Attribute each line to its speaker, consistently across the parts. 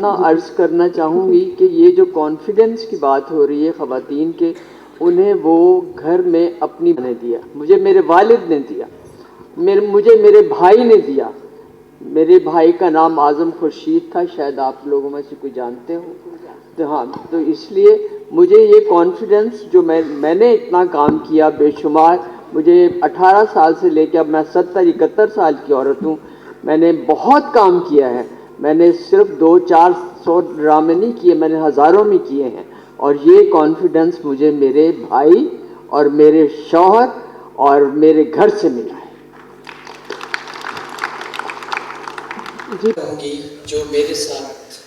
Speaker 1: اتنا عرض کرنا چاہوں گی کہ یہ جو کانفیڈنس کی بات ہو رہی ہے خواتین کے، انہیں وہ گھر میں اپنی نے دیا، مجھے میرے والد نے دیا، مجھے میرے بھائی نے دیا. میرے بھائی کا نام اعظم خورشید تھا، شاید آپ لوگوں میں سے کوئی جانتے ہو. تو ہاں، تو اس لیے مجھے یہ کانفیڈنس جو میں نے اتنا کام کیا بے شمار، مجھے 18 سال سے لے کے اب میں 71 سال کی عورت ہوں، میں نے بہت کام کیا ہے. میں نے صرف 200-400 ڈرامے نہیں کیے، میں نے ہزاروں میں کیے ہیں. اور یہ کانفیڈنس مجھے میرے بھائی اور میرے شوہر اور میرے گھر سے ملا ہے.
Speaker 2: جی جو میرے ساتھ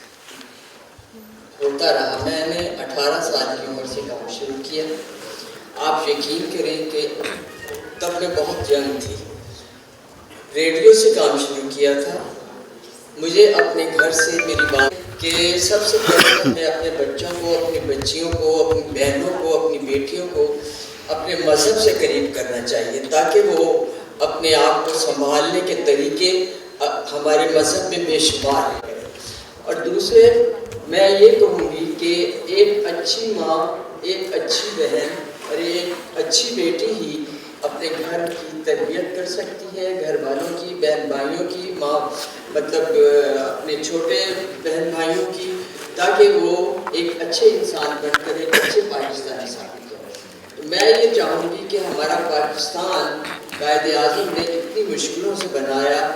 Speaker 2: ہوتا رہا، میں نے 18 سال کی عمر سے کام شروع کیا. آپ یقین کریں کہ تب میں بہت ینگ تھی، ریڈیو سے کام شروع کیا تھا. مجھے اپنے گھر سے میری بات کہ سب سے پہلے میں اپنے بچوں کو، اپنی بچیوں کو، اپنی بہنوں کو، اپنی بیٹیوں کو اپنے مذہب سے قریب کرنا چاہیے، تاکہ وہ اپنے آپ کو سنبھالنے کے طریقے ہمارے مذہب میں بے شمار ہیں. اور دوسرے میں یہ کہوں گی کہ ایک اچھی ماں، ایک اچھی بہن اور ایک اچھی بیٹی ہی اپنے گھر کی تربیت کر سکتی ہے، گھر والوں کی، بہن بھائیوں کی، ماں مطلب اپنے چھوٹے بہن بھائیوں کی، تاکہ وہ ایک اچھے انسان بن کر ایک اچھے پاکستانی ثابت کریں. میں یہ چاہوں گی کہ ہمارا پاکستان قائد اعظم نے اتنی مشکلوں سے بنایا،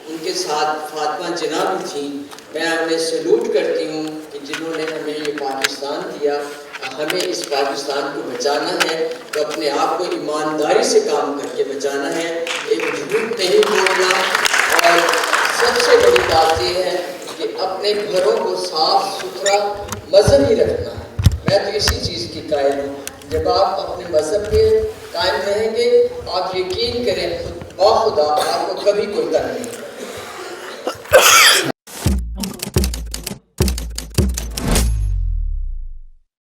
Speaker 2: ان کے ساتھ فاطمہ جناح بھی تھیں. میں انہیں سلوٹ کرتی ہوں کہ جنہوں نے ہمیں یہ پاکستان دیا. ہمیں اس پاکستان کو بچانا ہے تو اپنے آپ کو ایمانداری سے کام کر کے بچانا ہے، ایک جھوٹ نہیں بولنا. اور سب سے بڑی بات یہ ہے کہ اپنے گھروں کو صاف ستھرا مذہبی رکھنا ہے. میں تو اسی چیز کی قائل ہوں. جب آپ اپنے مذہب کے قائم رہیں گے، آپ یقین کریں خدا آپ کو کبھی کوئی تنگ نہیں.